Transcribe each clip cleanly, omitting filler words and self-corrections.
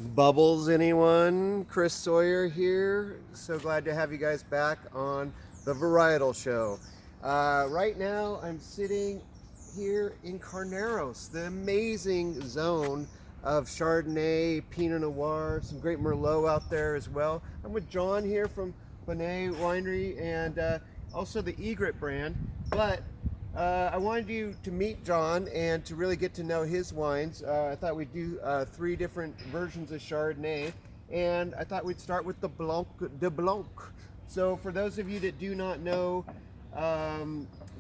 Bubbles, anyone? Chris Sawyer here. So glad to have you guys back on the Varietal Show. Right now, I'm sitting here in Carneros, the amazing zone of Chardonnay, Pinot Noir, some great Merlot out there as well. I'm with John here from Bonneau Winery and also the Egret brand. But I wanted you to meet John and to really get to know his wines. I thought we'd do three different versions of Chardonnay, and I thought we'd start with the Blanc de Blanc. So for those of you that do not know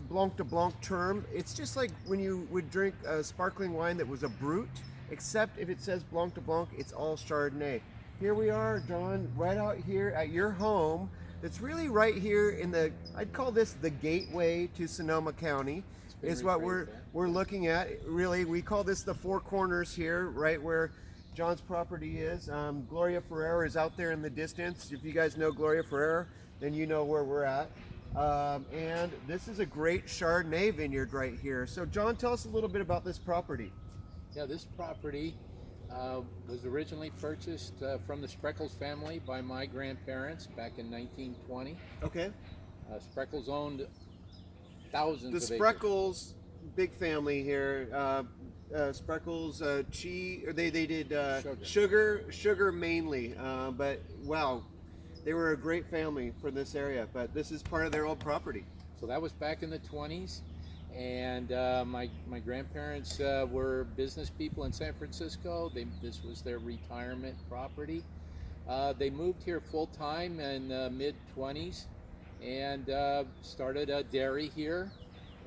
Blanc de Blanc term, it's just like when you would drink a sparkling wine that was a brut, except if it says Blanc de Blanc, it's all Chardonnay. Here we are, John, right out here at your home. It's really right here in the, I'd call this the gateway to Sonoma County, is what we're looking at. Really, we call this the Four Corners here, right where John's property is. Gloria Ferrer is out there in the distance. If you guys know Gloria Ferrer, then you know where we're at. And this is a great Chardonnay vineyard right here. So John, tell us a little bit about this property. Yeah, this property was originally purchased from the Spreckels family by my grandparents back in 1920. Okay. Spreckels owned thousands The of Spreckels, big family here. Spreckels, cheese, or they did sugar mainly. But wow, they were a great family for this area. But this is part of their old property. So that was back in the 20s. And my grandparents were business people in San Francisco. This was their retirement property. They moved here full time in the mid 20s and started a dairy here.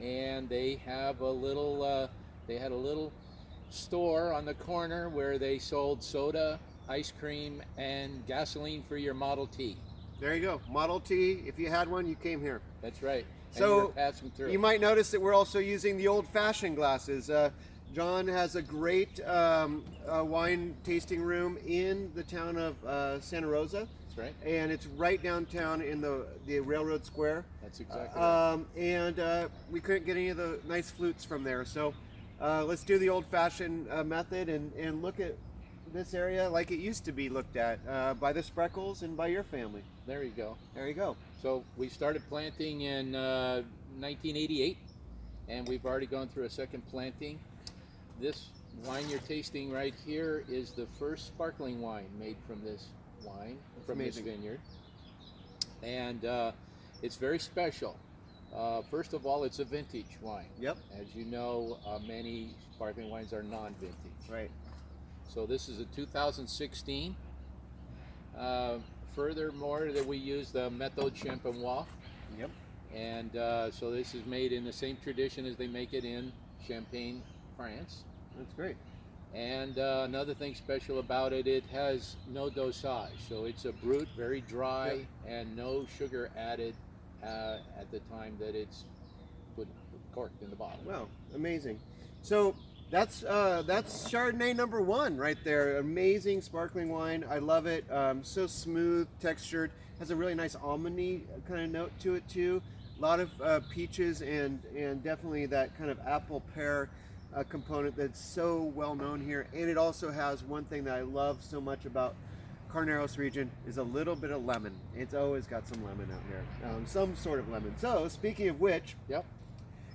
And they have a little, they had a little store on the corner where they sold soda, ice cream, and gasoline for your Model T. There you go, Model T. If you had one, you came here. That's right. So you might notice that we're also using the old-fashioned glasses. John has a great wine tasting room in the town of Santa Rosa. That's right. And it's right downtown in the Railroad Square. That's exactly right. And we couldn't get any of the nice flutes from there. So let's do the old-fashioned method and look at this area like it used to be looked at by the Spreckels and by your family. There you go. There you go. So we started planting in 1988, and we've already gone through a second planting. This wine you're tasting right here is the first sparkling wine made from this wine, from this vineyard. And it's very special. First of all, it's a vintage wine. Yep. As you know, many sparkling wines are non-vintage. Right. So this is a 2016. Furthermore, that we use the Méthode Champenois. Yep. And so this is made in the same tradition as they make it in Champagne, France. That's great. And another thing special about it, it has no dosage. So it's a brut, very dry, yep, and no sugar added at the time that it's put corked in the bottle. Wow, amazing. So that's Chardonnay number one right there. Amazing sparkling wine. I love it. So smooth, textured. Has a really nice almondy kind of note to it too. A lot of peaches and definitely that kind of apple pear component that's so well known here. And it also has one thing that I love so much about Carneros region is a little bit of lemon. It's always got some lemon out here, some sort of lemon. So speaking of which, yep,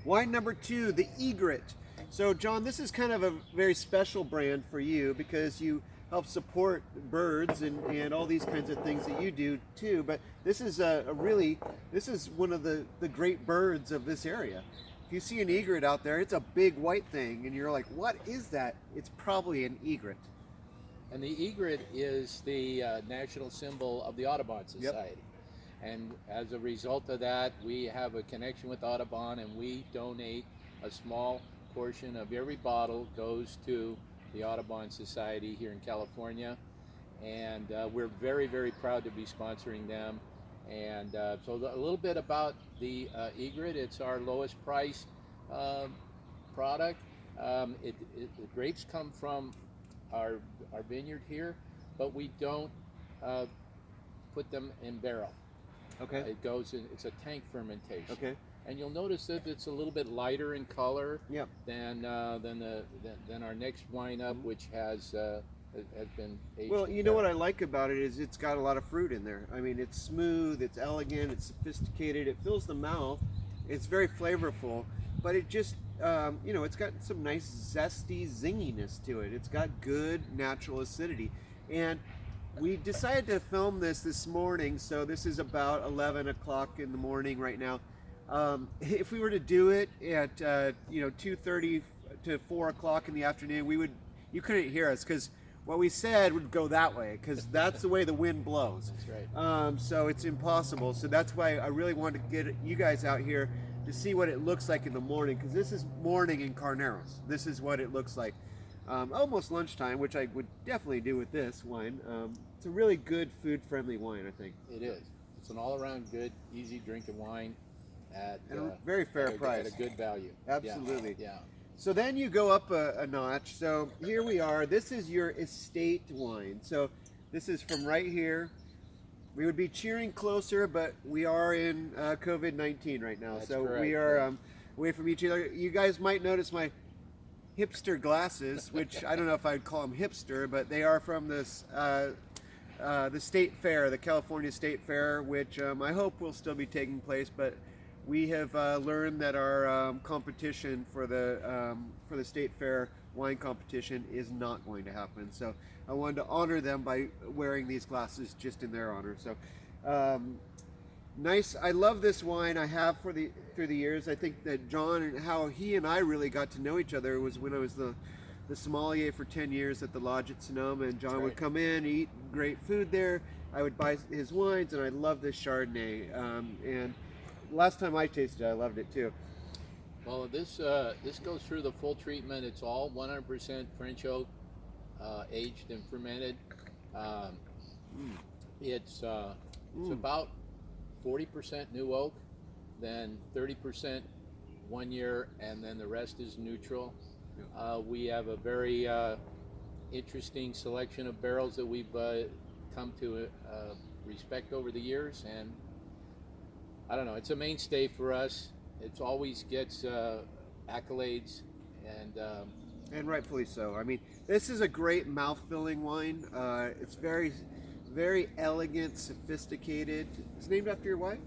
wine number two, the Egret. So John, this is kind of a very special brand for you because you help support birds and all these kinds of things that you do too. But this is this is one of the great birds of this area. If you see an egret out there, it's a big white thing and you're like, what is that? It's probably an egret. And the egret is the national symbol of the Audubon Society. Yep. And as a result of that, we have a connection with Audubon and we donate a small portion of every bottle goes to the Audubon Society here in California, and we're very, very proud to be sponsoring them. And so a little bit about the Egret. It's our lowest price product. The grapes come from our vineyard here, but we don't put them in barrel. Okay. It goes in. It's a tank fermentation. Okay. And you'll notice that it's a little bit lighter in color, yep, than our next wine up, which has has been aged. Well, you know what I like about it is it's got a lot of fruit in there. I mean, it's smooth, it's elegant, it's sophisticated, it fills the mouth, it's very flavorful, but it just, you know, it's got some nice zesty zinginess to it. It's got good natural acidity. And we decided to film this morning, so this is about 11 o'clock in the morning right now. If we were to do it at, you know, 2:30 to 4 o'clock in the afternoon, you couldn't hear us because what we said would go that way because that's the way the wind blows. That's right. So it's impossible. So that's why I really wanted to get you guys out here to see what it looks like in the morning, because this is morning in Carneros. This is what it looks like. Almost lunchtime, which I would definitely do with this wine. It's a really good food-friendly wine, I think. It is. It's an all-around good, easy drinking wine at a very fair price. At a good value. Absolutely. Yeah. So then you go up a notch. So here we are. This is your estate wine. So this is from right here. We would be cheering closer, but we are in COVID-19 right now. That's so correct, we are away from each other. You guys might notice my hipster glasses, which I don't know if I'd call them hipster, but they are from this the state fair, the California State Fair, which I hope will still be taking place. But we have learned that our competition for the state fair wine competition is not going to happen. So I wanted to honor them by wearing these glasses just in their honor. So nice. I love this wine. I have through the years. I think that John and how he and I really got to know each other was when I was the sommelier for 10 years at the lodge at Sonoma, and John would come in, eat great food there. I would buy his wines, and I love this Chardonnay. And last time I tasted it, I loved it too. Well, this goes through the full treatment. It's all 100% French oak, aged and fermented. It's about 40% new oak, then 30% 1 year, and then the rest is neutral. We have a very interesting selection of barrels that we've come to respect over the years, and I don't know, it's a mainstay for us. It always gets accolades, and rightfully so. I mean, this is a great mouth-filling wine. It's very, very elegant, sophisticated. It's named after your wife?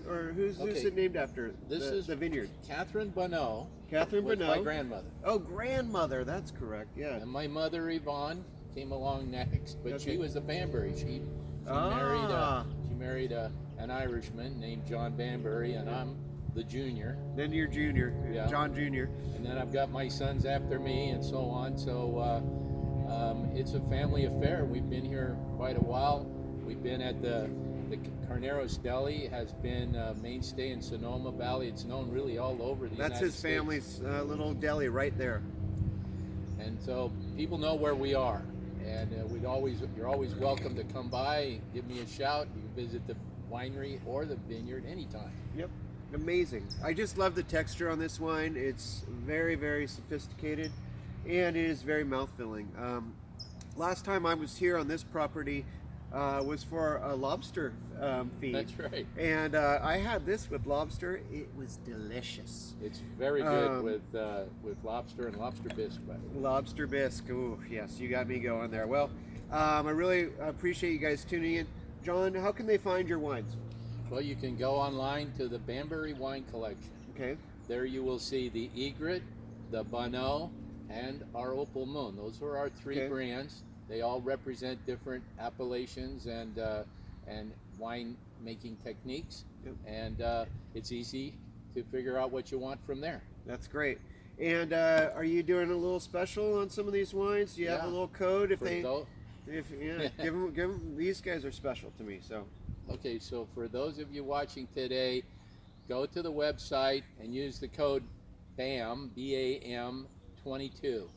Or who's it named after? This is the vineyard. Catherine Bonneau. Catherine Bonneau. My grandmother. Oh, grandmother. That's correct. Yeah. And my mother Yvonne came along next, but she was a Bambury. She married an Irishman named John Bambury, and I'm the junior. Then you're junior. Yeah. John Jr. And then I've got my sons after me, and so on. So it's a family affair. We've been here quite a while. We've been at the Carneros Deli, has been a mainstay in Sonoma Valley. It's known really all over the United States. That's his family's little deli right there. And so people know where we are. And you're always welcome to come by, give me a shout. You can visit the winery or the vineyard anytime. Yep, amazing. I just love the texture on this wine. It's very, very sophisticated, and it is very mouth-filling. Last time I was here on this property was for a lobster feed. That's right. And I had this with lobster. It was delicious. It's very good with lobster and lobster bisque. Lobster bisque. Ooh, yes, you got me going there. Well, I really appreciate you guys tuning in. John, how can they find your wines? Well, you can go online to the Bambury Wine Collection. Okay. There you will see the Egret, the Bonneau, and our Opal Moon. Those are our three brands. They all represent different appellations and wine making techniques, and it's easy to figure out what you want from there. That's great. And are you doing a little special on some of these wines? Do you have a little code give them. These guys are special to me. So. Okay, so for those of you watching today, go to the website and use the code BAM, B-A-M 22.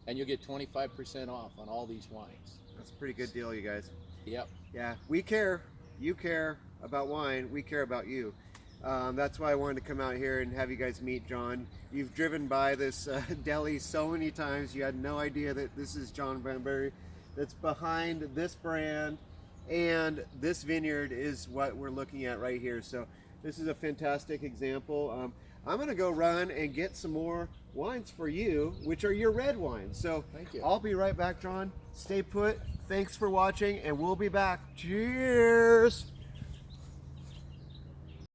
And you'll get 25% off on all these wines. That's a pretty good deal, you guys. Yep. Yeah, we care. You care about wine. We care about you. That's why I wanted to come out here and have you guys meet John. You've driven by this deli so many times. You had no idea that this is John Bambury that's behind this brand. And this vineyard is what we're looking at right here. So this is a fantastic example. I'm going to go run and get some more wines for you, which are your red wines. So Thank you. I'll be right back, John. Stay put. Thanks for watching, and we'll be back. Cheers.